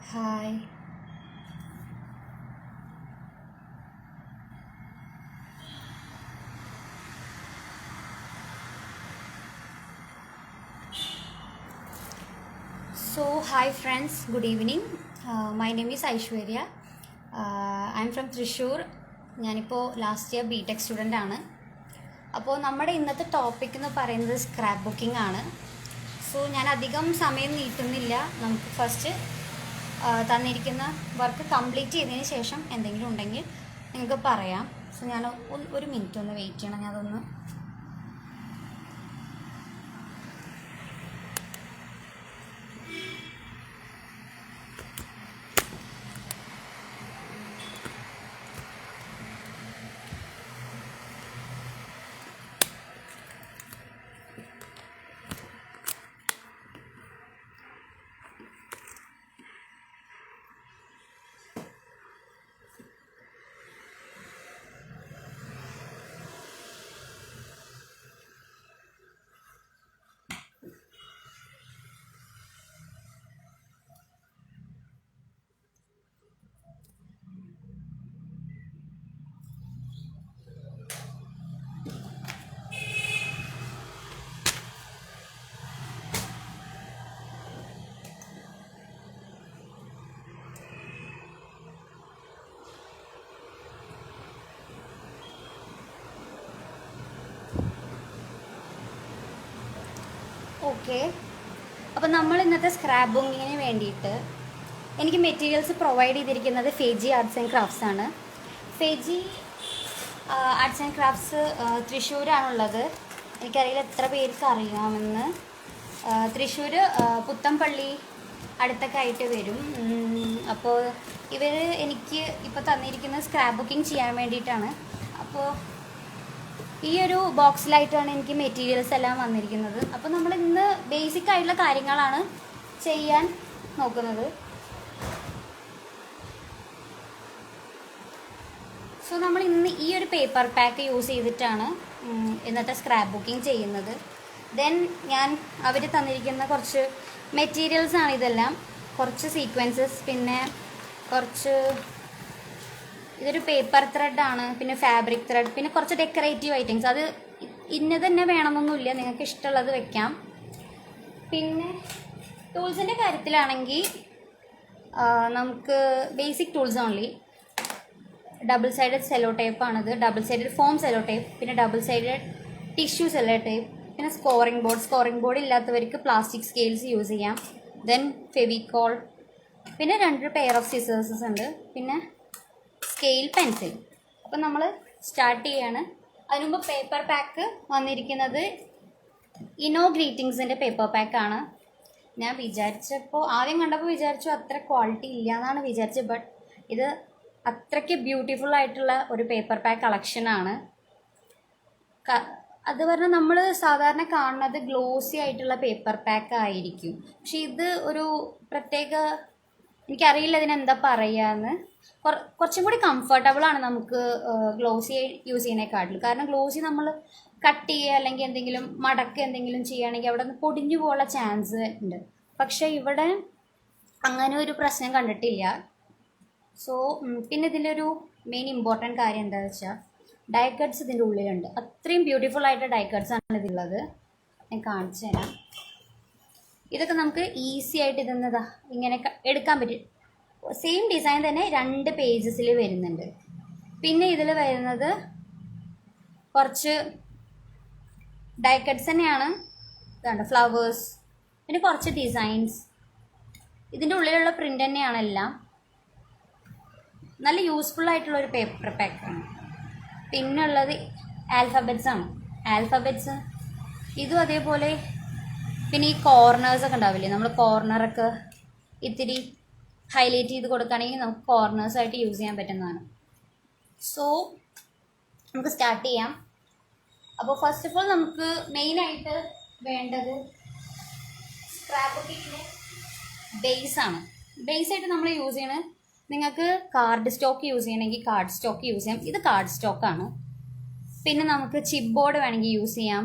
Hi. Hi friends, good evening. My name is Aishwarya. I'm from Thrissur. ഞാനിപ്പോൾ last year B tech student ആണ്. അപ്പോൾ നമ്മുടെ ഇന്നത്തെ topic എന്ന് പറയുന്നത് സ്ക്രാപ്പ് ബുക്കിംഗ് ആണ്. ഞാൻ അധികം സമയം നീട്ടുന്നില്ല. നമുക്ക് ഫസ്റ്റ് തന്നിരിക്കുന്ന വർക്ക് കംപ്ലീറ്റ് ചെയ്തതിന് ശേഷം എന്തെങ്കിലും ഉണ്ടെങ്കിൽ നിങ്ങൾക്ക് പറയാം. ഞാൻ ഒരു മിനിറ്റ് ഒന്ന് വെയിറ്റ് ചെയ്യണം. അതൊന്ന് ഓക്കെ. അപ്പോൾ നമ്മൾ ഇന്നത്തെ സ്ക്രാപ്പ് ബുക്കിങ്ങിന് വേണ്ടിയിട്ട് എനിക്ക് മെറ്റീരിയൽസ് പ്രൊവൈഡ് ചെയ്തിരിക്കുന്നത് ഫേജി ആർട്സ് ആൻഡ് ക്രാഫ്റ്റ്സ് ആണ്. ഫേജി ആർട്സ് ആൻഡ് ക്രാഫ്റ്റ്സ് തൃശ്ശൂരാണുള്ളത്. എനിക്കറിയില്ല എത്ര പേർക്ക് അറിയാമെന്ന്. തൃശ്ശൂർ പുത്തംപള്ളി അടുത്തൊക്കെ ആയിട്ട് വരും. അപ്പോൾ ഇവർ എനിക്ക് ഇപ്പോൾ തന്നിരിക്കുന്നത് സ്ക്രാപ്പ് ബുക്കിംഗ് ചെയ്യാൻ വേണ്ടിയിട്ടാണ്. അപ്പോൾ ഈ ഒരു ബോക്സിലായിട്ടാണ് എനിക്ക് മെറ്റീരിയൽസ് എല്ലാം വന്നിരിക്കുന്നത്. അപ്പോൾ നമ്മൾ ഇന്ന് ബേസിക് ആയിട്ടുള്ള കാര്യങ്ങളാണ് ചെയ്യാൻ നോക്കുന്നത്. നമ്മൾ ഇന്ന് ഈ ഒരു പേപ്പർ പാക്ക് യൂസ് ചെയ്തിട്ടാണ് ഇന്നത്തെ സ്ക്രാപ്പ് ബുക്കിംഗ് ചെയ്യുന്നത്. ദെൻ അവർ തന്നിരിക്കുന്ന കുറച്ച് മെറ്റീരിയൽസാണ് ഇതെല്ലാം. കുറച്ച് സീക്വൻസസ്, പിന്നെ കുറച്ച് ഇതൊരു പേപ്പർ ത്രെഡാണ്, പിന്നെ ഫാബ്രിക് ത്രെഡ്, പിന്നെ കുറച്ച് ഡെക്കറേറ്റീവ് ഐറ്റംസ്. അത് ഇന്നത് തന്നെ വേണമെന്നൊന്നുമില്ല, നിങ്ങൾക്ക് ഇഷ്ടമുള്ളത് വെക്കാം. പിന്നെ ടൂൾസിൻ്റെ കാര്യത്തിലാണെങ്കിൽ നമുക്ക് basic tools only. Double sided cello ടേപ്പാണിത്, double sided foam cello tape, പിന്നെ double sided tissue cello tape, പിന്നെ സ്കോറിംഗ് ബോർഡ് ഇല്ലാത്തവർക്ക് പ്ലാസ്റ്റിക് സ്കെയിൽസ് യൂസ് ചെയ്യാം. ദെൻ ഫെവിക്കോൾ, പിന്നെ 2 പെയർ ഓഫ് സിസേഴ്സസ് ഉണ്ട്, പിന്നെ സ്കെയിൽ പെൻസിൽ. അപ്പം നമ്മൾ സ്റ്റാർട്ട് ചെയ്യാണ്. അതിനുമുമ്പ് പേപ്പർ പാക്ക് വന്നിരിക്കുന്നത് ഇനോ ഗ്രീറ്റിങ്സിൻ്റെ പേപ്പർ പാക്കാണ്. ഞാൻ ആദ്യം കണ്ടപ്പോൾ വിചാരിച്ചു അത്ര ക്വാളിറ്റി ഇല്ല എന്നാണ് വിചാരിച്ചത്. ബട്ട് ഇത് അത്രയ്ക്ക് ബ്യൂട്ടിഫുൾ ആയിട്ടുള്ള ഒരു പേപ്പർ പാക്ക് കളക്ഷനാണ്. അത് പറഞ്ഞാൽ നമ്മൾ സാധാരണ കാണുന്നത് ഗ്ലോസി ആയിട്ടുള്ള പേപ്പർ പാക്ക് ആയിരിക്കും. പക്ഷെ ഇത് ഒരു പ്രത്യേക, എനിക്കറിയില്ല ഇതിനെന്താ പറയുകയെന്ന്, കുറച്ചും കൂടി കംഫർട്ടബിളാണ് നമുക്ക് ഗ്ലോസി യൂസ് ചെയ്യുന്നതിനെക്കാട്ടിലും. കാരണം ഗ്ലോസി നമ്മൾ കട്ട് ചെയ്യുക അല്ലെങ്കിൽ എന്തെങ്കിലും മടക്ക് എന്തെങ്കിലും ചെയ്യുകയാണെങ്കിൽ അവിടെ നിന്ന് പൊടിഞ്ഞു പോകാനുള്ള ചാൻസ് ഉണ്ട്. പക്ഷേ ഇവിടെ അങ്ങനെ ഒരു പ്രശ്നം കണ്ടിട്ടില്ല. പിന്നെ ഇതിൻ്റെ ഒരു മെയിൻ ഇമ്പോർട്ടൻറ്റ് കാര്യം എന്താണെന്ന് വെച്ചാൽ ഡൈ കട്ട്സ് ഇതിൻ്റെ ഉള്ളിലുണ്ട്. അത്രയും ബ്യൂട്ടിഫുൾ ആയിട്ട് ഡൈ കട്ട്സ് ആണ് ഇതിലുള്ളത്. ഞാൻ കാണിച്ചു തരാം. ഇതൊക്കെ നമുക്ക് ഈസി ആയിട്ട് ഇതെന്നതാ ഇങ്ങനെ എടുക്കാൻ പറ്റും. സെയിം ഡിസൈൻ തന്നെ 2 പേജസിൽ വരുന്നുണ്ട്. പിന്നെ ഇതിൽ വരുന്നത് കുറച്ച് ഡൈ കട്ട്സ് തന്നെയാണ്. ഇതാണ് ഫ്ലവേഴ്സ്, പിന്നെ കുറച്ച് ഡിസൈൻസ്. ഇതിൻ്റെ ഉള്ളിലുള്ള പ്രിൻ്റ് തന്നെയാണ് എല്ലാം. നല്ല യൂസ്ഫുൾ ആയിട്ടുള്ളൊരു പേപ്പർ പാക്കാണ്. പിന്നെ ഉള്ളത് ആൽഫബറ്റ്സ് ആണ്. ആൽഫബറ്റ്സ് ഇതും അതേപോലെ. പിന്നെ ഈ കോർണേഴ്സൊക്കെ ഉണ്ടാവില്ലേ, നമ്മൾ കോർണറൊക്കെ ഇത്തിരി ഹൈലൈറ്റ് ചെയ്ത് കൊടുക്കുകയാണെങ്കിൽ നമുക്ക് കോർണേഴ്സായിട്ട് യൂസ് ചെയ്യാൻ പറ്റുന്നതാണ്. നമുക്ക് സ്റ്റാർട്ട് ചെയ്യാം. അപ്പോൾ ഫസ്റ്റ് ഓഫ് ഓൾ നമുക്ക് മെയിനായിട്ട് വേണ്ടത് സ്ക്രാപ്പ് ബുക്കിങ്ങിൻ്റെ ബേസാണ്. ബേസായിട്ട് നമ്മൾ യൂസ് ചെയ്യണത്, നിങ്ങൾക്ക് കാർഡ് സ്റ്റോക്ക് യൂസ് ചെയ്യണമെങ്കിൽ കാർഡ് സ്റ്റോക്ക് യൂസ് ചെയ്യാം. ഇത് കാർഡ് സ്റ്റോക്കാണ്. പിന്നെ നമുക്ക് ചിപ്പ് ബോർഡ് വേണമെങ്കിൽ യൂസ് ചെയ്യാം.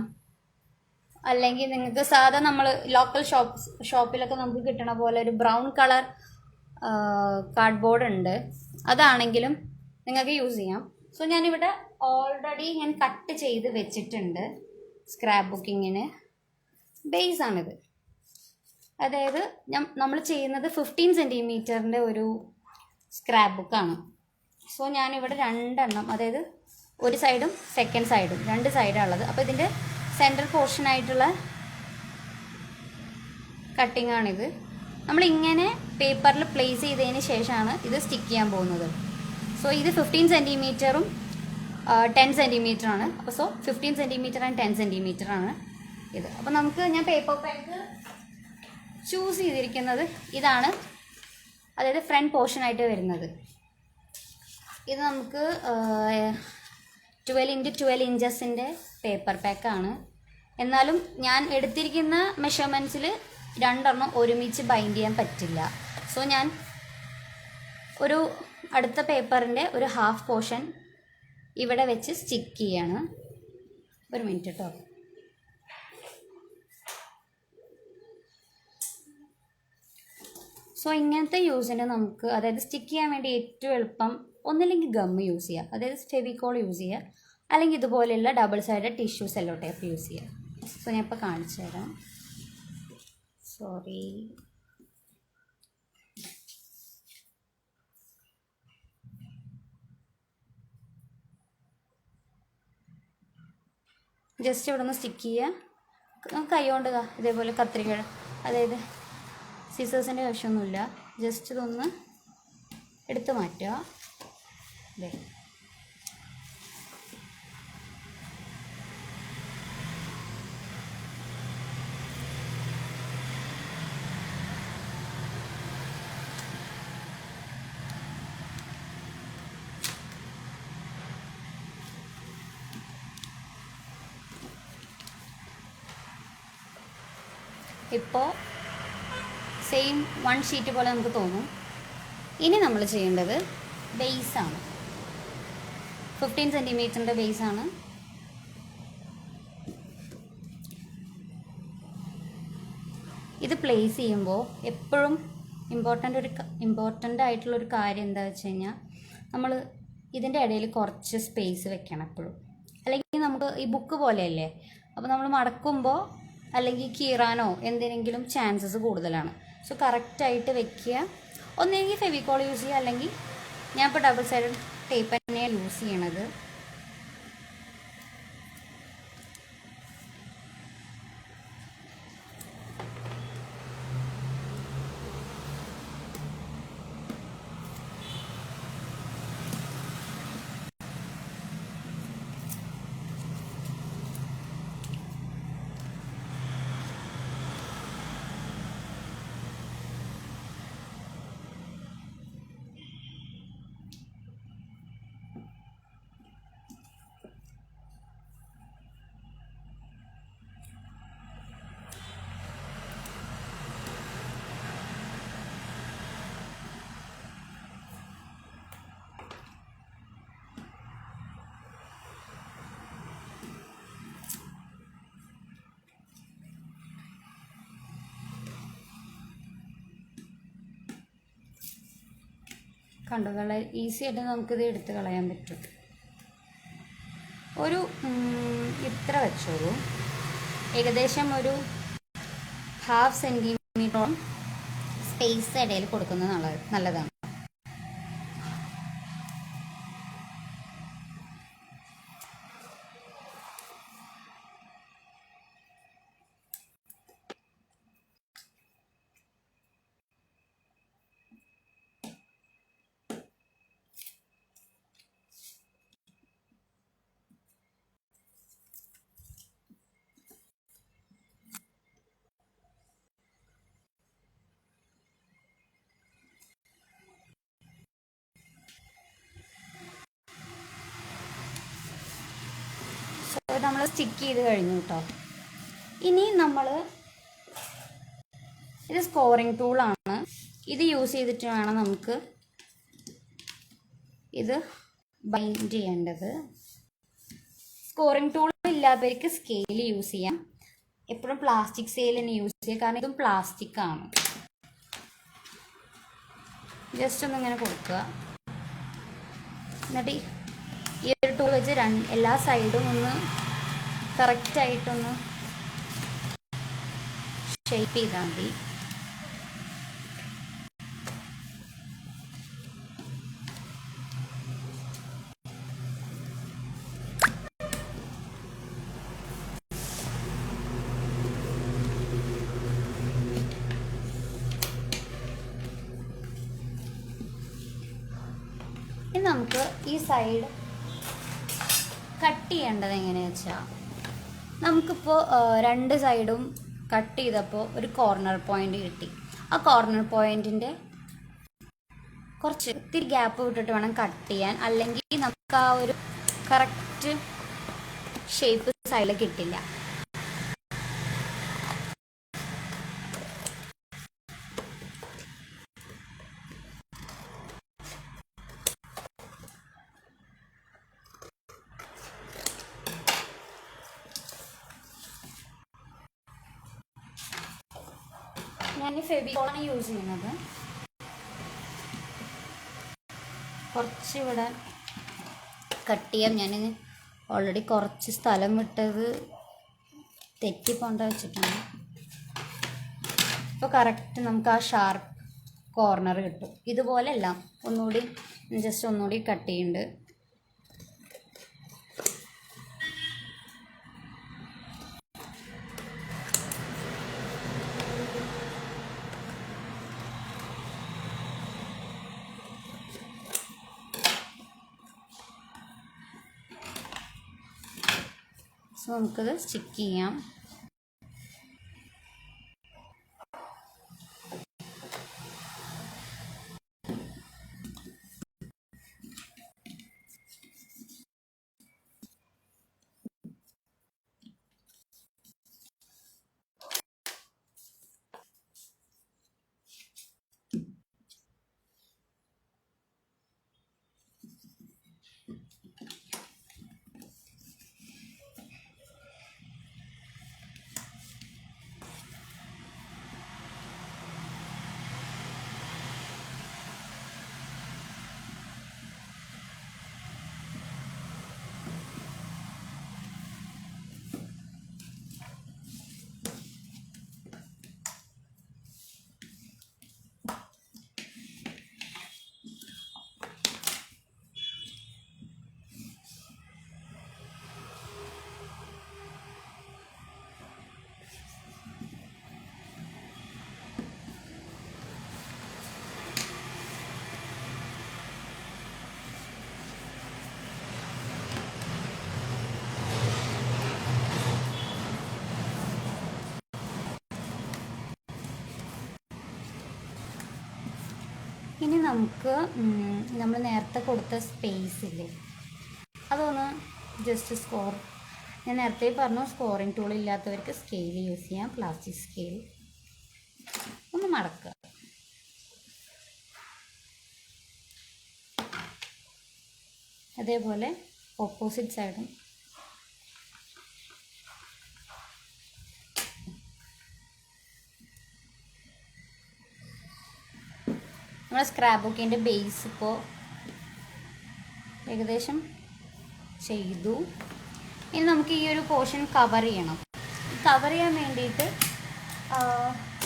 അല്ലെങ്കിൽ നിങ്ങൾക്ക് സാധാ നമ്മൾ ലോക്കൽ ഷോപ്പിലൊക്കെ നമുക്ക് കിട്ടണ പോലെ ഒരു ബ്രൗൺ കളർ കാർഡ്ബോർഡ് ഉണ്ട്, അതാണെങ്കിലും നിങ്ങൾക്ക് യൂസ് ചെയ്യാം. സോ ഞാനിവിടെ ഓൾറെഡി ഞാൻ കട്ട് ചെയ്ത് വെച്ചിട്ടുണ്ട് സ്ക്രാപ്പ് ബുക്കിങ്ങിന്. ബേസാണിത്. അതായത് നമ്മൾ ചെയ്യുന്നത് 15 സെൻറ്റിമീറ്ററിൻ്റെ ഒരു സ്ക്രാപ്പ് ബുക്കാണ്. സോ ഞാനിവിടെ 2 എണ്ണം, അതായത് ഒരു സൈഡും സെക്കൻഡ് സൈഡും 2 സൈഡാണ് ഉള്ളത്. അപ്പോൾ ഇതിൻ്റെ സെൻട്രൽ പോർഷനായിട്ടുള്ള കട്ടിംഗ് ആണിത്. നമ്മളിങ്ങനെ പേപ്പറിൽ പ്ലേസ് ചെയ്തതിന് ശേഷമാണ് ഇത് സ്റ്റിക്ക് ചെയ്യാൻ പോകുന്നത്. സോ ഇത് 15 സെൻറ്റിമീറ്ററും 10 സെൻറ്റിമീറ്ററാണ്. അപ്പോൾ സോ 15 സെൻറ്റിമീറ്റർ ആൻഡ് 10 സെൻറ്റിമീറ്ററാണ് ഇത്. അപ്പോൾ നമുക്ക് ഞാൻ പേപ്പർ പാക്ക് ചൂസ് ചെയ്തിരിക്കുന്നത് ഇതാണ്, അതായത് ഫ്രണ്ട് പോർഷനായിട്ട് വരുന്നത്. ഇത് നമുക്ക് 12x12 ഇഞ്ചസിൻ്റെ പേപ്പർ പാക്കാണ്. എന്നാലും ഞാൻ എടുത്തിരിക്കുന്ന മെഷർമെൻറ്റ്സിൽ 2 എണ്ണം ഒരുമിച്ച് ബൈൻഡ് ചെയ്യാൻ പറ്റില്ല. സോ ഞാൻ ഒരു അടുത്ത പേപ്പറിൻ്റെ ഒരു ഹാഫ് പോർഷൻ ഇവിടെ വെച്ച് സ്റ്റിക്ക് ചെയ്യാണ്. ഒരു മിനിറ്റ് കേട്ടോ. സോ ഇങ്ങനത്തെ യൂസിന് നമുക്ക്, അതായത് സ്റ്റിക്ക് ചെയ്യാൻ വേണ്ടി ഏറ്റവും എളുപ്പം ഒന്നില്ലെങ്കിൽ ഗം യൂസ് ചെയ്യുക, അതായത് ഫെവിക്കോൾ യൂസ് ചെയ്യുക, അല്ലെങ്കിൽ ഇതുപോലെയുള്ള double side tissue cello tape use ചെയ്യുക. സോ ഞാൻ ഇപ്പോൾ കാണിച്ചു തരാം. സോറി. ജസ്റ്റ് ഇവിടെ നിന്ന് സ്റ്റിക്ക് ചെയ്യുക. കൈ കൊണ്ട് ഇതേപോലെ കത്രിക, അതായത് സിസേഴ്സിൻ്റെ ആവശ്യമൊന്നുമില്ല, ജസ്റ്റ് ഇതൊന്ന് എടുത്ത് മാറ്റുക. അതെ, ഇപ്പോൾ സെയിം 1 ഷീറ്റ് പോലെ നമുക്ക് തോന്നും. ഇനി നമ്മൾ ചെയ്യേണ്ടത് ബേസാണ്. 15 സെൻറ്റിമീറ്ററിൻ്റെ ബേസാണ്. ഇത് പ്ലേസ് ചെയ്യുമ്പോൾ എപ്പോഴും ഇമ്പോർട്ടൻ്റ് ആയിട്ടുള്ളൊരു കാര്യം എന്താ വെച്ച് കഴിഞ്ഞാൽ, നമ്മൾ ഇതിൻ്റെ ഇടയിൽ കുറച്ച് സ്പേസ് വെക്കണം എപ്പോഴും. അല്ലെങ്കിൽ നമുക്ക് ഈ ബുക്ക് പോലെയല്ലേ, അപ്പോൾ നമ്മൾ മടക്കുമ്പോൾ അല്ലെങ്കിൽ കീറാനോ എന്തിനെങ്കിലും ചാൻസസ് കൂടുതലാണ്. സോ കറക്റ്റായിട്ട് വെക്കുക. ഒന്നെങ്കിൽ ഫെവിക്കോൾ യൂസ് ചെയ്യുക, അല്ലെങ്കിൽ ഞാൻ ഇപ്പോൾ ഡബിൾ സൈഡ് ടേപ്പ് തന്നെയാണ് യൂസ് ചെയ്യണത്. കണ്ടു, വളരെ ഈസി ആയിട്ട് നമുക്കിത് എടുത്ത് കളയാൻ പറ്റും. ഒരു ഇത്ര വെച്ചോളൂ, ഏകദേശം ഒരു 1/2 സെൻറ്റിമീറ്ററോളം സ്പേസ് ഇടയിൽ കൊടുക്കുന്നത് നല്ലതാണ്. നമ്മൾ സ്റ്റിക്ക് ചെയ്ത് കഴിഞ്ഞു കേട്ടോ. ഇനി നമ്മൾ ഇത് സ്കോറിംഗ് ടൂളാണ്, ഇത് യൂസ് ചെയ്തിട്ട് വേണം നമുക്ക് ഇത് ബൈൻഡ് ചെയ്യേണ്ടത്. സ്കോറിംഗ് ടൂൾ ഇല്ലാത്തവർക്ക് സ്കെയിൽ യൂസ് ചെയ്യാം. എപ്പോഴും പ്ലാസ്റ്റിക് സ്കെയിൽ തന്നെ യൂസ് ചെയ്യുക, കാരണം ഇതും പ്ലാസ്റ്റിക് ആണ്. ജസ്റ്റ് ഒന്നിങ്ങനെ കൊടുക്കുക. എന്നിട്ട് ഈ ഒരു ടൂൾ വെച്ച് എല്ലാ സൈഡും ഒന്ന് കറക്റ്റായിട്ടൊന്ന് ഷേപ്പ് ചെയ്താൽ മതി. ഇനി നമുക്ക് ഈ സൈഡ് കട്ട് ചെയ്യേണ്ടത് എങ്ങനെയാണെന്ന് വെച്ചാൽ, നമുക്കിപ്പോൾ രണ്ട് സൈഡും കട്ട് ചെയ്തപ്പോൾ ഒരു കോർണർ പോയിന്റ് കിട്ടി. ആ കോർണർ പോയിന്റിൻ്റെ കുറച്ച് ഇത്തിരി ഗ്യാപ്പ് വിട്ടിട്ട് വേണം കട്ട് ചെയ്യാൻ, അല്ലെങ്കിൽ നമുക്ക് ആ ഒരു കറക്റ്റ് ഷേപ്പ് സൈഡിൽ കിട്ടില്ല. ഞാൻ ഫെവിക്കോളാണ് യൂസ് ചെയ്യുന്നത്. കുറച്ചിവിടെ കട്ട് ചെയ്യാം. ഞാൻ ഓൾറെഡി കുറച്ച് സ്ഥലം വിട്ടത് തെറ്റിപ്പോണ്ട വെച്ചിട്ടുണ്ട്. ഇപ്പോൾ കറക്റ്റ് നമുക്ക് ആ ഷാർപ്പ് കോർണർ കിട്ടും. ഇതുപോലെ എല്ലാം ഒന്നുകൂടി കട്ട് ചെയ്യുന്നുണ്ട്. സോ നമുക്കത് സ്റ്റിക്ക് ചെയ്യാം. ഇനി നമുക്ക് നമ്മൾ നേരത്തെ കൊടുത്ത സ്പേസ് ഇല്ലേ, അതൊന്ന് ജസ്റ്റ് ഞാൻ നേരത്തെ പറഞ്ഞു, സ്കോറിംഗ് ടൂൾ ഇല്ലാത്തവർക്ക് സ്കെയിൽ യൂസ് ചെയ്യാം. പ്ലാസ്റ്റിക് സ്കെയിൽ ഒന്ന് മടക്കുക. അതേപോലെ ഓപ്പോസിറ്റ് സൈഡും നമ്മുടെ സ്ക്രാപ്പ് ബുക്കിൻ്റെ ബേസ് ഇപ്പോൾ ഏകദേശം ചെയ്തു. ഇനി നമുക്ക് ഈ ഒരു പോർഷൻ കവർ ചെയ്യണം. കവർ ചെയ്യാൻ വേണ്ടിയിട്ട്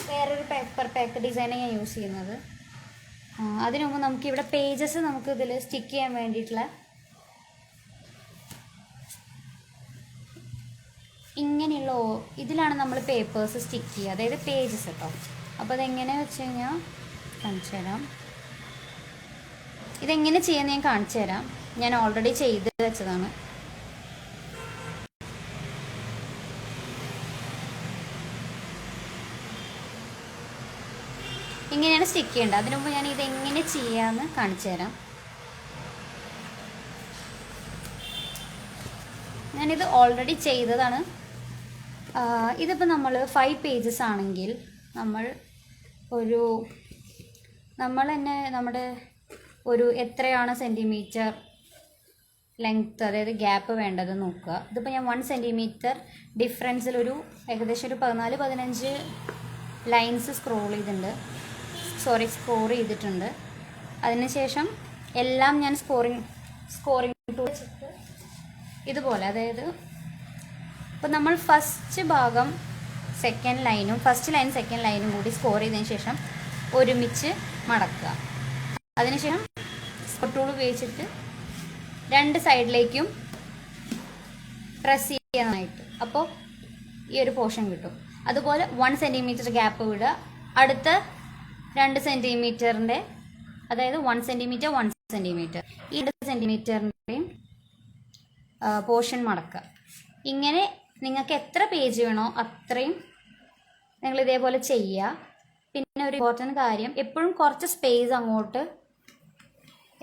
വേറൊരു പേപ്പർ പാക്ക് ഡിസൈനാണ് ഞാൻ യൂസ് ചെയ്യുന്നത്. അതിനു മുമ്പ് നമുക്കിവിടെ പേജസ് നമുക്ക് ഇതിൽ സ്റ്റിക്ക് ചെയ്യാൻ വേണ്ടിയിട്ടുള്ള ഇങ്ങനെയുള്ള ഇതിലാണ് നമ്മൾ പേപ്പേഴ്സ് സ്റ്റിക്ക് ചെയ്യുക, അതായത് പേജസ് കേട്ടോ. അപ്പോൾ അതെങ്ങനെ വെച്ച് കഴിഞ്ഞാൽ കാണിച്ചു തരാം. ഇതെങ്ങനെ ചെയ്യാമെന്ന് ഞാൻ കാണിച്ചു തരാം. ഞാൻ ഓൾറെഡി ചെയ്ത് വെച്ചതാണ്. ഇങ്ങനെയാണ് സ്റ്റിക്ക് ചെയ്യേണ്ടത്. അതിനു മുമ്പ് ഞാൻ ഇതെങ്ങനെ ചെയ്യാമെന്ന് കാണിച്ചു തരാം. ഞാനിത് ഓൾറെഡി ചെയ്തതാണ്. ഇതിപ്പോൾ നമ്മൾ 5 പേജസ് ആണെങ്കിൽ നമ്മൾ തന്നെ നമ്മുടെ ഒരു എത്രയാണ് സെൻറ്റിമീറ്റർ ലെങ്ത്ത്, അതായത് ഗ്യാപ്പ് വേണ്ടത് നോക്കുക. ഇതിപ്പോൾ ഞാൻ 1 സെൻറ്റിമീറ്റർ ഡിഫറൻസിൽ ഏകദേശം ഒരു 14-15 ലൈൻസ് സ്ക്രോർ ചെയ്തിട്ടുണ്ട്. അതിനുശേഷം എല്ലാം ഞാൻ സ്കോറിങ് ടൂൾ വെച്ചിട്ട് ഇതുപോലെ, അതായത് ഇപ്പോൾ നമ്മൾ ഫസ്റ്റ് ഭാഗം സെക്കൻഡ് ലൈനും ഫസ്റ്റ് ലൈൻ സെക്കൻഡ് ലൈനും കൂടി സ്കോർ ചെയ്തതിന് ശേഷം ഒരുമിച്ച് മടക്കുക. അതിനുശേഷം സ്കോർ ടൂൾ ഉപയോഗിച്ചിട്ട് രണ്ട് സൈഡിലേക്കും പ്രസ് ചെയ്യാനായിട്ട്, അപ്പോൾ ഈ ഒരു പോർഷൻ കിട്ടും. അതുപോലെ 1 സെൻറ്റിമീറ്റർ ഗ്യാപ്പ് വിടുക. അടുത്ത 2 സെൻറ്റിമീറ്ററിൻ്റെ, അതായത് 1 സെൻറ്റിമീറ്റർ 1 സെൻറ്റിമീറ്റർ, ഈ 2 സെൻറ്റിമീറ്ററിൻ്റെയും പോർഷൻ മടക്കുക. ഇങ്ങനെ നിങ്ങൾക്ക് എത്ര പേജ് വേണോ അത്രയും നിങ്ങൾ ഇതേപോലെ ചെയ്യുക. പിന്നെ ഒരു ഇമ്പോർട്ടൻറ്റ് കാര്യം, എപ്പോഴും കുറച്ച് സ്പേസ് അങ്ങോട്ട്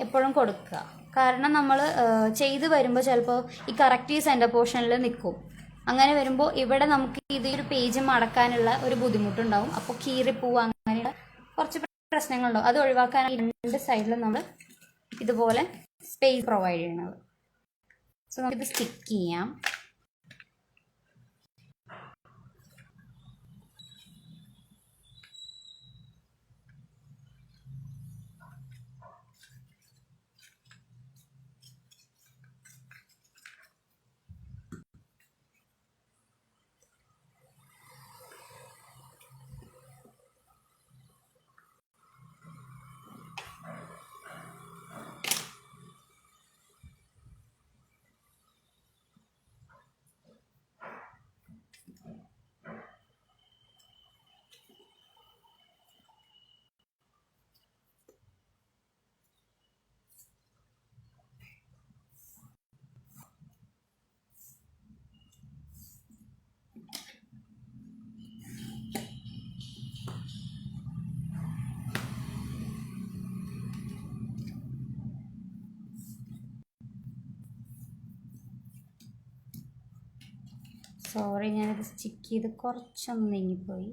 എപ്പോഴും കൊടുക്കുക. കാരണം നമ്മൾ ചെയ്ത് വരുമ്പോൾ ചിലപ്പോൾ ഈ കറക്റ്റ് സെൻറ്റർ പോർഷനിൽ നിൽക്കും. അങ്ങനെ വരുമ്പോൾ ഇവിടെ നമുക്ക് ഇതൊരു പേജ് മടക്കാനുള്ള ഒരു ബുദ്ധിമുട്ടുണ്ടാവും. അപ്പോൾ കീറിപ്പോവുക, അങ്ങനെയുള്ള കുറച്ച് പ്രശ്നങ്ങളുണ്ടാവും. അത് ഒഴിവാക്കാനായി രണ്ട് സൈഡിലും നമ്മൾ ഇതുപോലെ സ്പേസ് പ്രൊവൈഡ് ചെയ്യണത്. സോ നമുക്കിത് സ്റ്റിക്ക് ചെയ്യാം. സോറി, ഞാനത് സ്റ്റിക്ക് ചെയ്ത് കുറച്ചൊന്ന് നീങ്ങിപ്പോയി.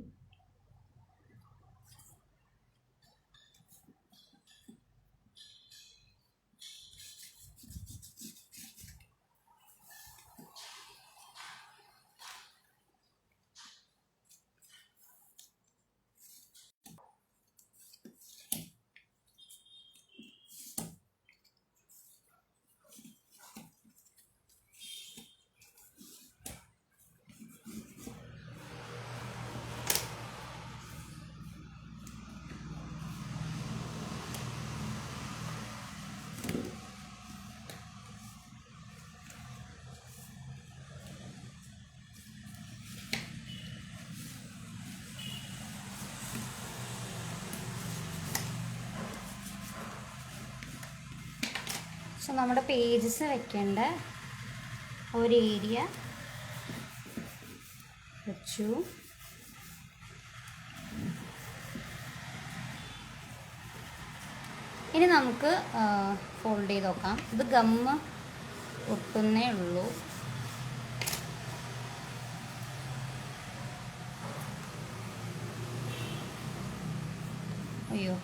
സോ നമ്മുടെ പേജസ് വെക്കേണ്ട ഒരു ഏരിയ വെച്ചു. ഇനി നമുക്ക് ഫോൾഡ് ചെയ്ത് നോക്കാം. ഇത് ഗമ്മ് ഒട്ടുന്നേ ഉള്ളൂ. അയ്യോ,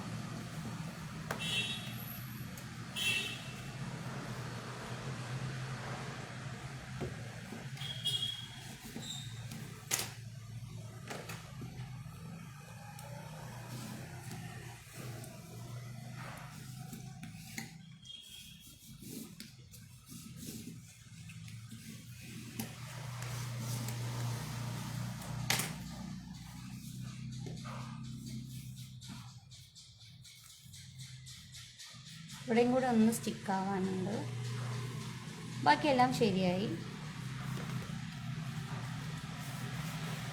ഇവിടെയും കൂടെ ഒന്ന് സ്റ്റിക്ക് ആവാനുണ്ട്. ബാക്കിയെല്ലാം ശരിയായി.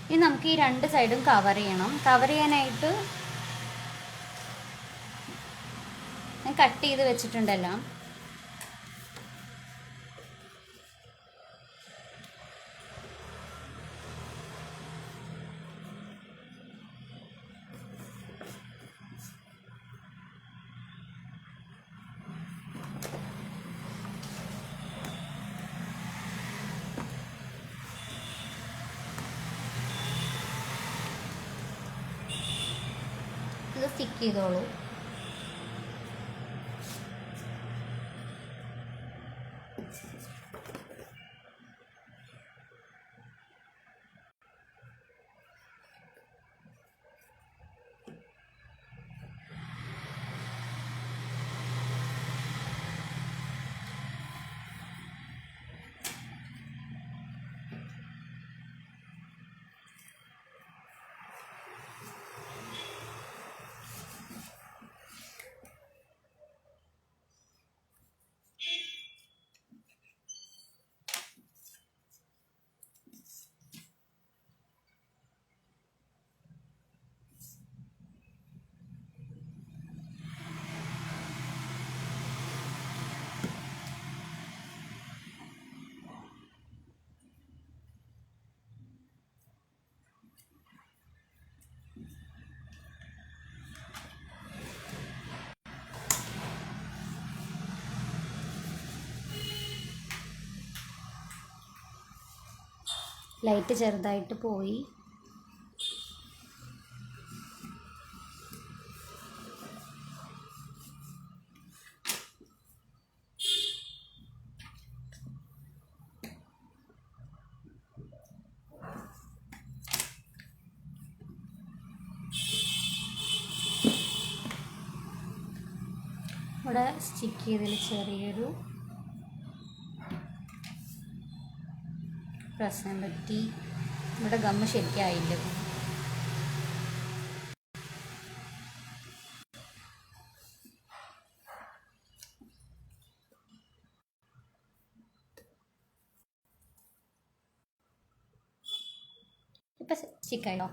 ഇനി നമുക്ക് ഈ രണ്ട് സൈഡും കവർ ചെയ്യണം. കവർ ചെയ്യാനായിട്ട് ഞാൻ കട്ട് ചെയ്ത് വെച്ചിട്ടുണ്ടെല്ലാം. ഇത് സ്റ്റിക്ക് ചെയ്തോളൂ. ലൈറ്റ് ചെറുതായിട്ട് പോയി. ഇവിടെ സ്റ്റിക്ക് ചെയ്തതിൽ ചെറിയൊരു പ്രശ്നം പറ്റി. ഇവിടെ ഗമ്മ് ശരിക്കായില്ല. ഇപ്പം സ്റ്റിക്കായോ?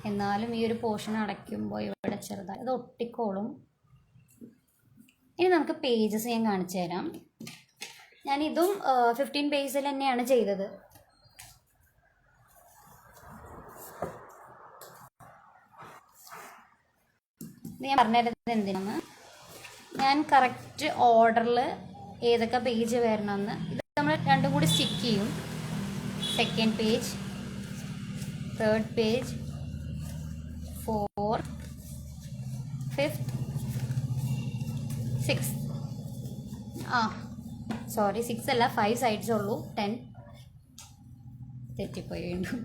എന്നാലും ഈ ഒരു പോർഷൻ അടയ്ക്കുമ്പോൾ ഇവിടെ ചെറുതായി അത് ഒട്ടിക്കോളും. ഇനി നമുക്ക് പേജസ് ഞാൻ കാണിച്ചു തരാം. ഞാനിതും 15 പേജിൽ തന്നെയാണ് ചെയ്തത്. ഇത് ഞാൻ പറഞ്ഞുതരുന്നത് എന്തിനാണ്, ഞാൻ കറക്റ്റ് ഓർഡറിൽ ഏതൊക്കെ പേജ് വരണമെന്ന്. ഇത് നമ്മൾ രണ്ടും കൂടി സ്റ്റിക്ക് ചെയ്യും. Second page, third page, 4th, 5th, 6th. Sorry 6 അല്ല, 5 സൈഡ്സ് ഉള്ളൂ. 10 തെറ്റിപ്പോയി വീണ്ടും.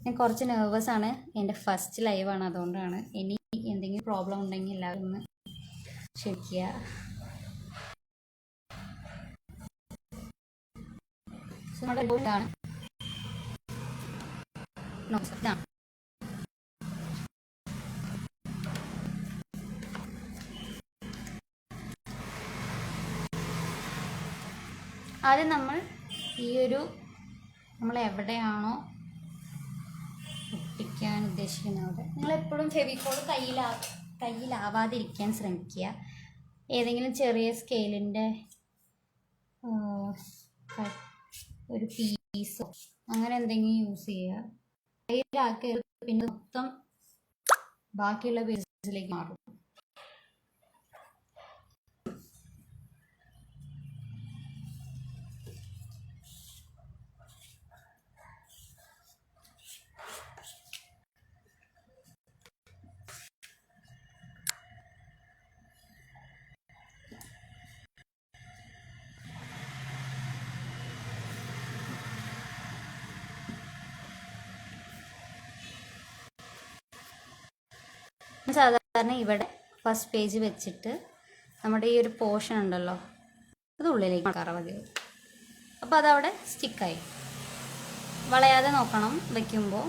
ഞാൻ കുറച്ച് നെർവസ് ആണ്, എൻ്റെ ഫസ്റ്റ് ലൈവാണ്, അതുകൊണ്ടാണ്. ഇനി എന്തെങ്കിലും പ്രോബ്ലം ഉണ്ടെങ്കിൽ എല്ലാവരും ഒന്ന് ക്ഷമിക്കുക. ആദ്യം നമ്മൾ നമ്മൾ എവിടെയാണോ ഒട്ടിക്കാൻ ഉദ്ദേശിക്കുന്നത്, നിങ്ങളെപ്പോഴും ഫെവിക്കോൾ കയ്യിലാവാതിരിക്കാൻ ശ്രമിക്കുക. ഏതെങ്കിലും ചെറിയ സ്കെയിലിൻ്റെ ഒരു പീസോ അങ്ങനെ എന്തെങ്കിലും യൂസ് ചെയ്യുക. കയ്യിലാക്കി പിന്നെ മൊത്തം ബാക്കിയുള്ള പീസസിലേക്ക് മാറും. സാധാരണ ഇവിടെ ഫസ്റ്റ് പേജ് വെച്ചിട്ട് നമ്മുടെ ഈ ഒരു പോർഷൻ ഉണ്ടല്ലോ അത് ഉള്ളിലേക്ക് കയറാൻ മതി. അപ്പോൾ അതവിടെ സ്റ്റിക്കായി. വളയാതെ നോക്കണം വയ്ക്കുമ്പോൾ.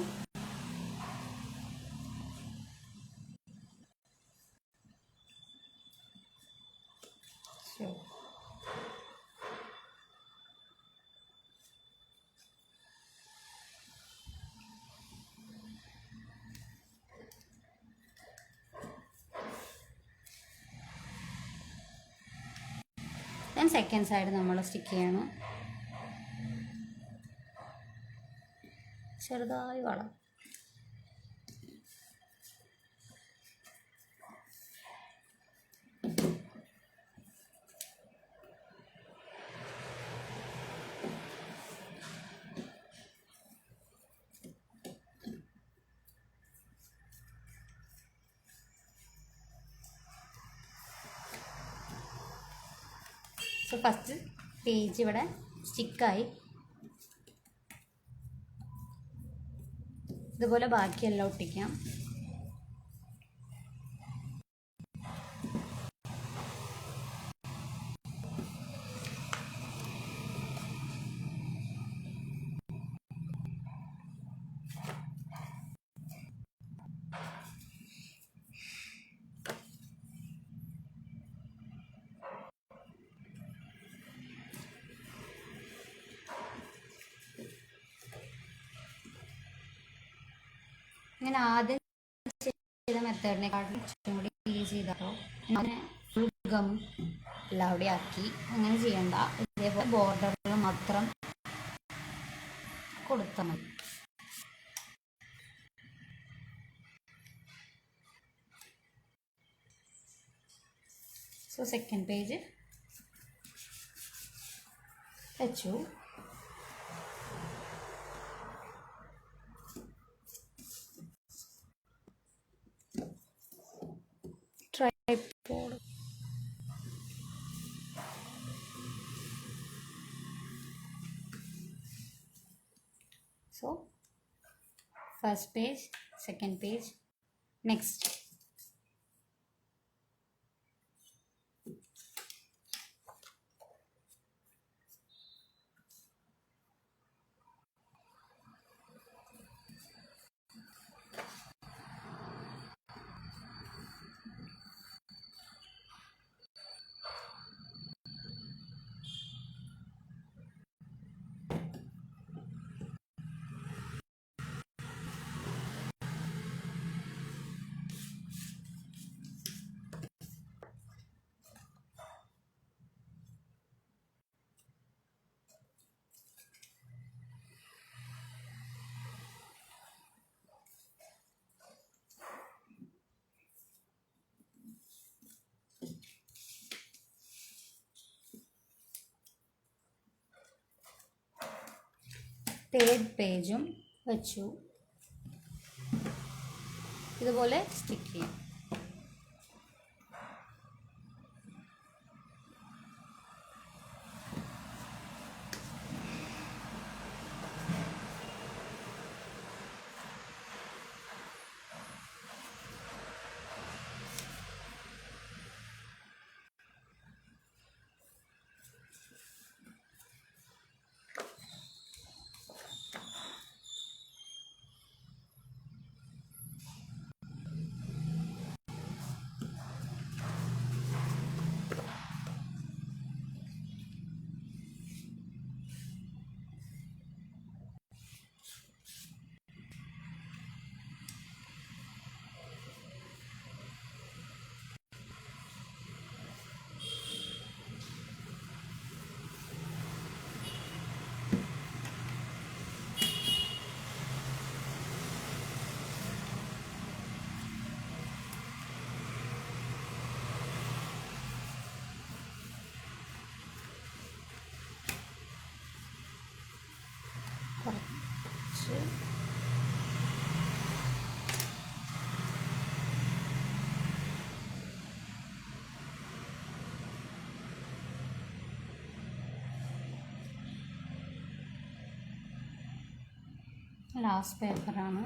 ദെൻ സെക്കൻഡ് സൈഡ് നമ്മൾ സ്റ്റിക്ക് ചെയ്യണം. ചെറുതായി വളം. സോ ഫസ്റ്റ് പേജ് ഇവിടെ സ്റ്റിക്കായി. ഇതുപോലെ ബാക്കിയെല്ലാം ഒട്ടിക്കാം. ഞാൻ ആദ്യം ചെയ്ത മെത്തേഡിനെക്കാട്ടും കുറച്ചും കൂടി ഈസി ചെയ്തപ്പോൾ അങ്ങനെ ഫുൾ ഗം എല്ലാം അവിടെ ആക്കി. അങ്ങനെ ചെയ്യണ്ട, ഇതേപോലെ ബോർഡറിൽ മാത്രം കൊടുത്താൽ മതി. സോ സെക്കൻഡ് പേജ് വെച്ചു. Tripod. So first page, second page, next. Third പേജും വെച്ചു. ഇതുപോലെ സ്റ്റിക്ക് ചെയ്യാം. കുറച്ച് ലാസ്റ്റ് പേപ്പറാണ്.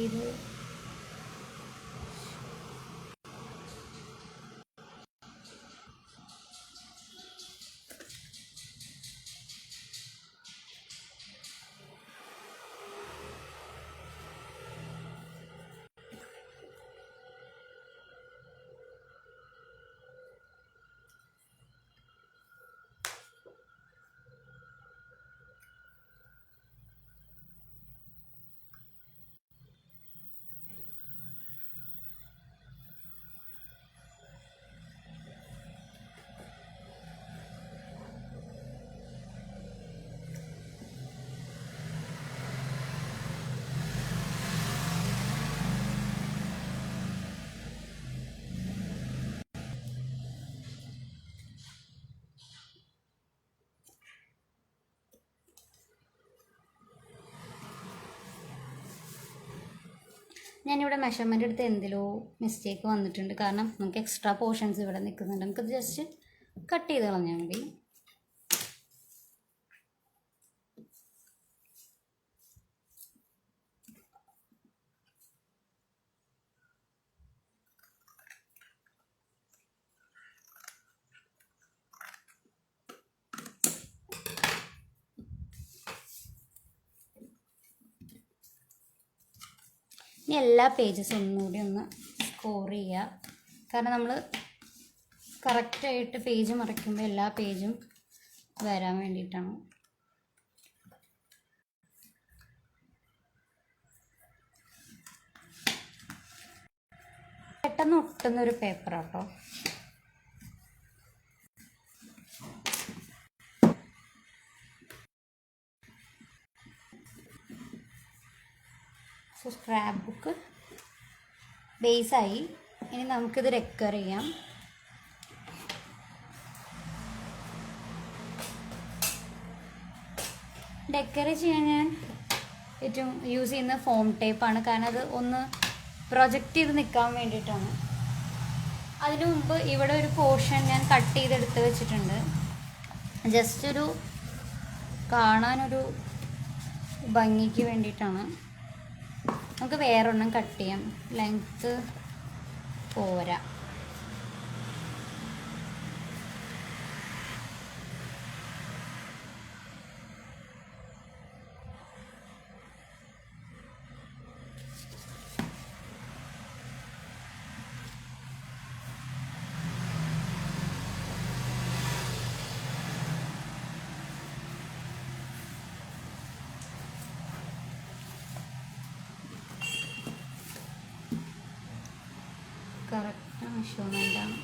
ഇത് ഞാനിവിടെ മെഷർമെൻ്റ് എടുത്ത് എന്തിലോ മിസ്റ്റേക്ക് വന്നിട്ടുണ്ട്. കാരണം നമുക്ക് എക്സ്ട്രാ പോർഷൻസ് ഇവിടെ നിൽക്കുന്നുണ്ട്. നമുക്കത് ജസ്റ്റ് കട്ട് ചെയ്ത് കളഞ്ഞാൽ മതി. ഇനി എല്ലാ പേജസും ഒന്നുകൂടി ഒന്ന് സ്കോർ ചെയ്യുക. കാരണം നമ്മൾ കറക്റ്റായിട്ട് പേജ് മറിക്കുമ്പോൾ എല്ലാ പേജും വരാൻ വേണ്ടിയിട്ടാണ്. പെട്ടെന്ന് ഒട്ടുന്നൊരു പേപ്പറാട്ടോ. സോ സ്ക്രാപ്പ് ബുക്ക് ബേസായി. ഇനി നമുക്കിത് ഡെക്കർ ചെയ്യാം. ഡെക്കർ ചെയ്യാൻ ഞാൻ ഏറ്റവും യൂസ് ചെയ്യുന്ന ഫോം ടേപ്പാണ്. കാരണം അത് ഒന്ന് പ്രൊജക്റ്റ് ചെയ്ത് നിൽക്കാൻ വേണ്ടിയിട്ടാണ്. അതിനു മുമ്പ് ഇവിടെ ഒരു പോർഷൻ ഞാൻ കട്ട് ചെയ്തെടുത്ത് വെച്ചിട്ടുണ്ട്. ജസ്റ്റ് ഒരു കാണാനൊരു ഭംഗിക്ക് വേണ്ടിയിട്ടാണ്. നമുക്ക് വേറൊരെണ്ണം കട്ട് ചെയ്യാം. ലെങ്ത്ത് പോരാ. കറക്റ്റ് മെഷർമെൻ്റാണ്.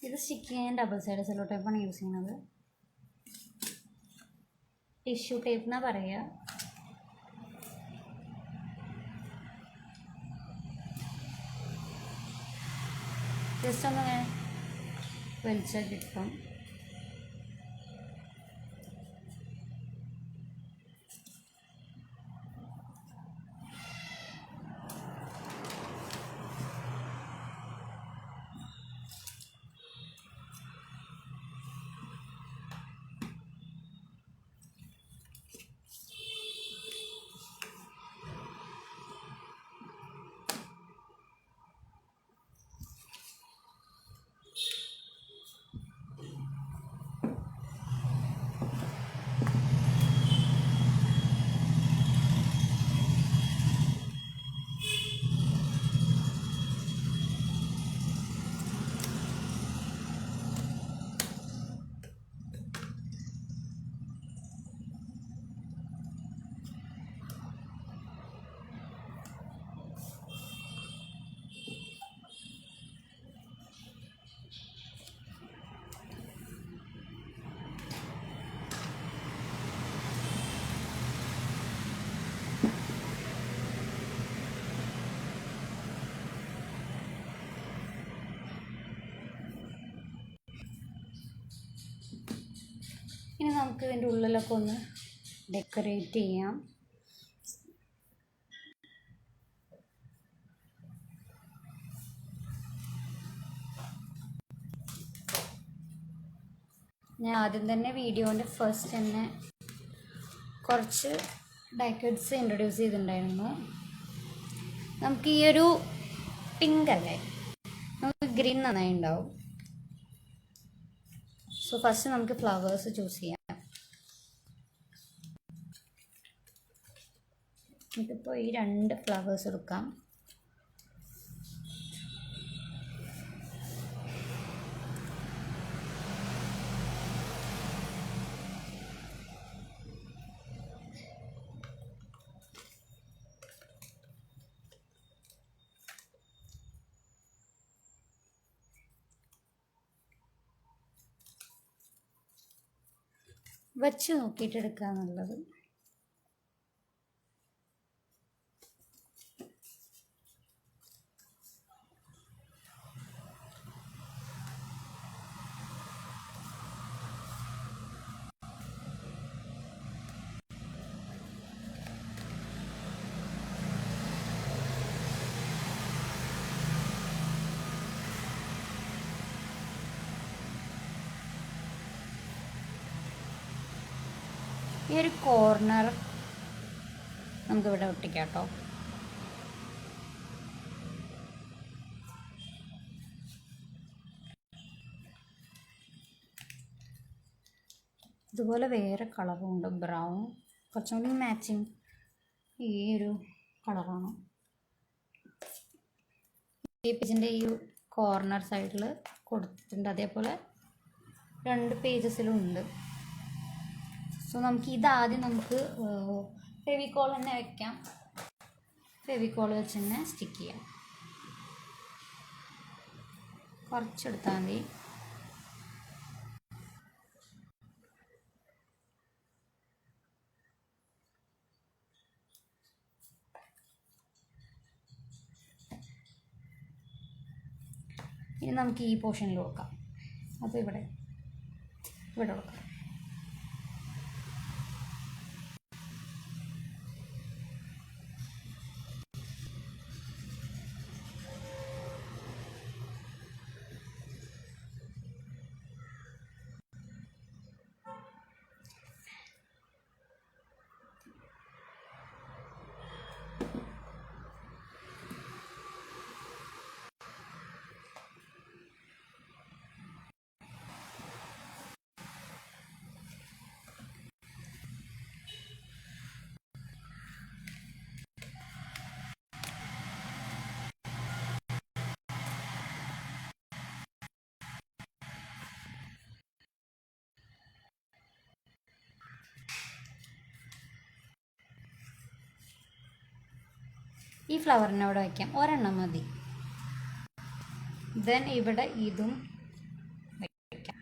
ഇത് സ്റ്റിക്ക് ചെയ്യാൻ ഡബിൾ സൈഡ് സെല്ലോ ടേപ്പാണ് യൂസ് ചെയ്യുന്നത്. ടിഷ്യൂ ടേപ്പ് എന്നാ പറയുക. ജസ്റ്റ് ഒന്ന് വലിച്ചാൽ കിട്ടും. ഇനി നമുക്ക് ഇതിൻ്റെ ഉള്ളിലൊക്കെ ഒന്ന് ഡെക്കറേറ്റ് ചെയ്യാം. ഞാൻ ആദ്യം തന്നെ വീഡിയോൻ്റെ ഫസ്റ്റ് തന്നെ കുറച്ച് ഡെക്കേഡ്സ് ഇൻട്രൊഡ്യൂസ് ചെയ്തിട്ടുണ്ടായിരുന്നു. നമുക്ക് ഈ ഒരു പിങ്ക് അല്ലേ, നമുക്ക് ഗ്രീൻ നന്നായി ഉണ്ടാവും. സോ ഫസ്റ്റ് നമുക്ക് ഫ്ലവേഴ്സ് ചൂസ് ചെയ്യാം. നമുക്കിപ്പോൾ ഈ 2 ഫ്ലവേഴ്സ് എടുക്കാം. വെച്ച് നോക്കിയിട്ട് എടുക്കുക എന്നുള്ളത്. ഈ ഒരു കോർണർ നമുക്കിവിടെ ഒട്ടിക്കാം കേട്ടോ. ഇതുപോലെ വേറെ കളറും ഉണ്ട്, ബ്രൗൺ, കുറച്ചും കൂടി മാച്ചിങ് ഈ ഒരു കളറാണ്. ഈ പേജിൻ്റെ ഈ കോർണർ സൈഡിൽ കൊടുത്തിട്ടുണ്ട്, അതേപോലെ 2 പേജസിലും ഉണ്ട്. സോ നമുക്ക് ഇതാദ്യം നമുക്ക് ഫെവിക്കോൾ തന്നെ വെക്കാം. ഫെവിക്കോൾ വെച്ച് തന്നെ സ്റ്റിക്ക് ചെയ്യാം. കുറച്ചെടുത്താൽ മതി. ഇനി നമുക്ക് ഈ പോർഷനിൽ കൊടുക്കാം. അപ്പോൾ ഇവിടെ കൊടുക്കാം. ഈ ഫ്ലവറിനെ അവിടെ വയ്ക്കാം, ഒരെണ്ണം മതി. ദെൻ ഇവിടെ ഇതും വയ്ക്കാം.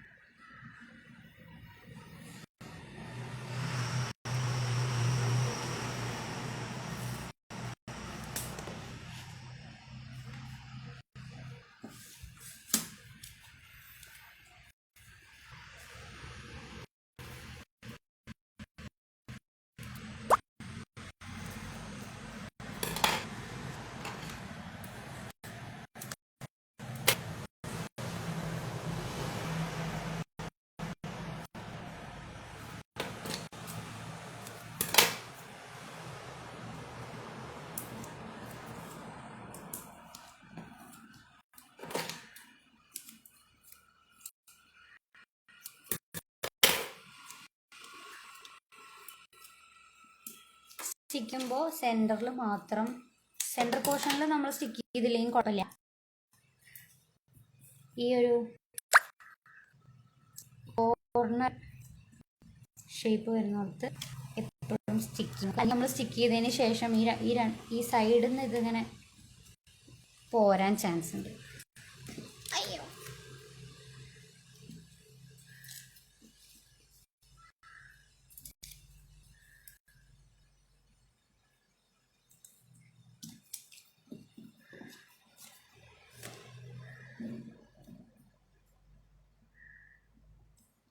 സ്റ്റിക്ക് ചെയ്യുമ്പോൾ സെൻറ്ററിൽ മാത്രം, സെൻറ്റർ പോർഷനിൽ നമ്മൾ സ്റ്റിക്ക് ചെയ്തില്ലെങ്കിൽ കുഴപ്പമില്ല. ഈ ഒരു കോർണർ ഷേപ്പ് വരുന്നിടത്ത് എപ്പോഴും സ്റ്റിക്ക് ചെയ്യും. അല്ലെങ്കിൽ നമ്മൾ സ്റ്റിക്ക് ചെയ്തതിന് ശേഷം ഈ സൈഡിൽ നിന്ന് ഇതിങ്ങനെ പോരാൻ ചാൻസ് ഉണ്ട്. അയ്യോ,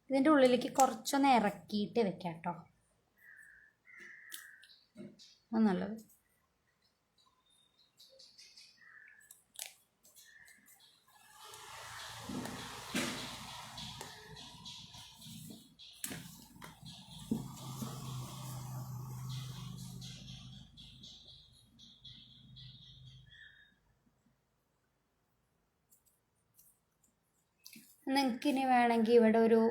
ഇതിൻ്റെ ഉള്ളിലേക്ക് കുറച്ചൊന്ന് ഇറക്കിയിട്ട് വെക്കാം കേട്ടോ, അത് നല്ലത്. നിങ്ങൾക്കിനി വേണമെങ്കിൽ ഇവിടെ ഒരു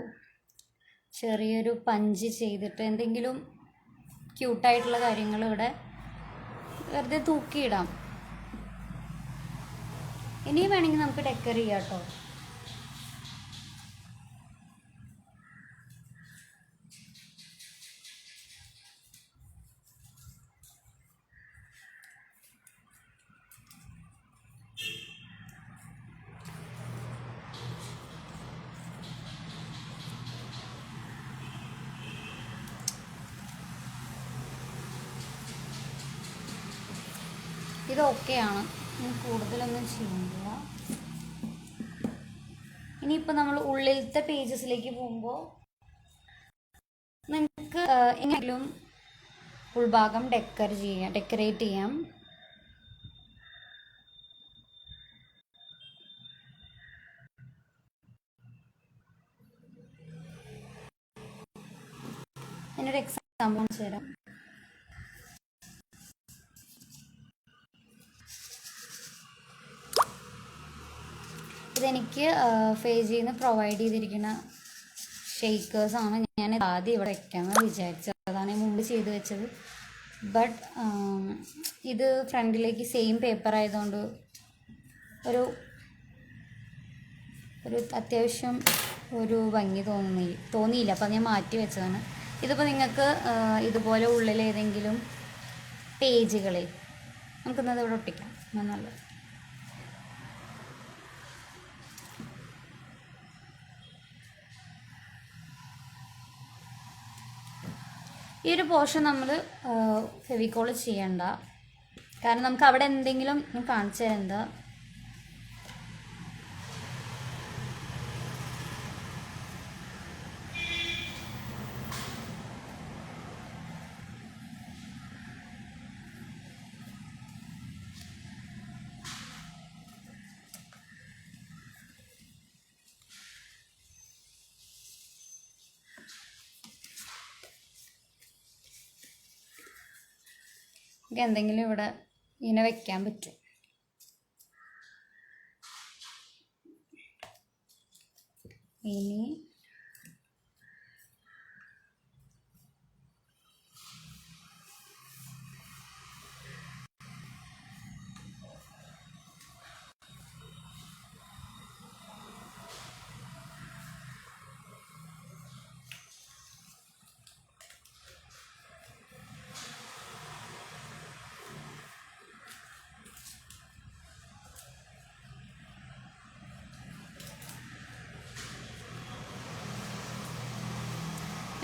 ചെറിയൊരു പഞ്ച് ചെയ്തിട്ട് എന്തെങ്കിലും ക്യൂട്ടായിട്ടുള്ള കാര്യങ്ങൾ ഇവിടെ വെറുതെ തൂക്കിയിടാം. ഇനിയും വേണമെങ്കിൽ നമുക്ക് ഡെക്കർ ചെയ്യാം കേട്ടോ. ഇത് ഓക്കെയാണ്, ഇനി കൂടുതലൊന്നും ചെയ്യുന്നില്ല. ഇനിയിപ്പോൾ നമ്മൾ ഉള്ളിലത്തെ പേജസിലേക്ക് പോകുമ്പോൾ നിങ്ങൾക്ക് എങ്ങനെയെങ്കിലും ഉൾഭാഗം ഡെക്കറേറ്റ് ചെയ്യാം. ഞാനൊരു എക്സാമ്പിൾ കാണിച്ചു തരാം. ഇതെനിക്ക് ഫേജിൽ നിന്ന് പ്രൊവൈഡ് ചെയ്തിരിക്കുന്ന ഷെയ്ക്കേഴ്സാണ്. ഞാൻ ആദ്യം ഇവിടെ വയ്ക്കാമെന്ന് വിചാരിച്ചത്, അതാണ് മുമ്പ് ചെയ്ത് വെച്ചത്. ബട്ട് ഇത് ഫ്രണ്ടിലേക്ക് സെയിം പേപ്പർ ആയതുകൊണ്ട് ഒരു അത്യാവശ്യം ഒരു ഭംഗി തോന്നിയില്ല, അപ്പോൾ ഞാൻ മാറ്റി വെച്ചതാണ്. ഇതിപ്പോൾ നിങ്ങൾക്ക് ഇതുപോലെ ഉള്ളിൽ ഏതെങ്കിലും പേജുകളിൽ നമുക്കിന്നത് ഇവിടെ ഒട്ടിക്കാം നല്ലത്. ഈ ഒരു പോർഷൻ നമ്മൾ ഫെവിക്കോൾ ചെയ്യണ്ട, കാരണം നമുക്ക് അവിടെ എന്തെങ്കിലും കാണിച്ചു തരണ്ട. എന്തെങ്കിലും ഇവിടെ ഇങ്ങനെ വെക്കാൻ പറ്റും. ഇനി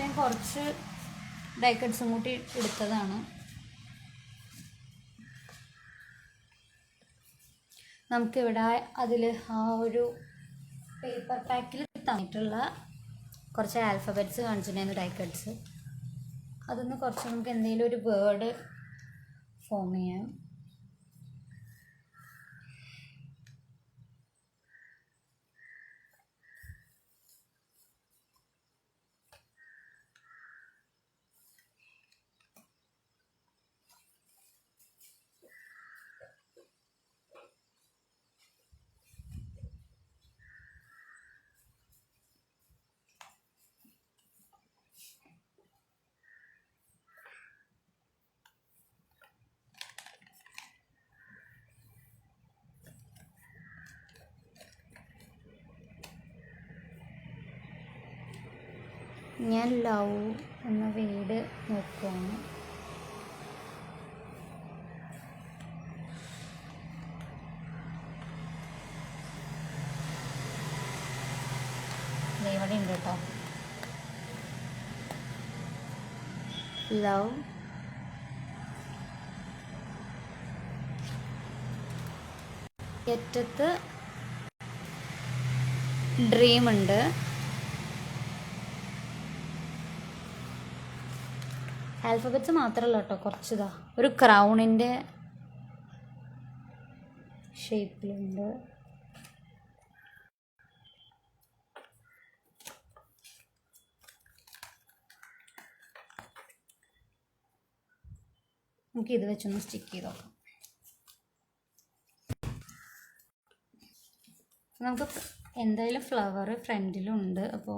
ഞാൻ കുറച്ച് ഡൈക്കട്സും കൂട്ടി എടുത്തതാണ്. നമുക്കിവിടെ അതിൽ ആ ഒരു പേപ്പർ പാക്കിൽ തന്നിട്ടുള്ള കുറച്ച് ആൽഫബറ്റ്സ് കാണിച്ചിട്ടുണ്ടായിരുന്നു, ഡൈക്കട്സ്. അതൊന്ന് കുറച്ച് നമുക്ക് എന്തെങ്കിലും ഒരു വേർഡ് ഫോം ചെയ്യാം. ഞാൻ ലവ് എന്ന വേർഡ് നോക്കുകയാണ്. ഇവിടെ ഉണ്ട് കേട്ടോ, ലവ്. ഏറ്റത്ത് ഡ്രീം ഉണ്ട്. ആൽഫബറ്റ്സ് മാത്രമല്ല കേട്ടോ, കുറച്ചിതാ ഒരു ക്രൗണിൻ്റെ ഷേപ്പിലുണ്ട്. നമുക്ക് ഇത് വെച്ചൊന്ന് സ്റ്റിക്ക് ചെയ്ത് നോക്കാം. നമുക്ക് എന്തായാലും ഫ്ലവർ ഫ്രണ്ടിലുണ്ട്, അപ്പോൾ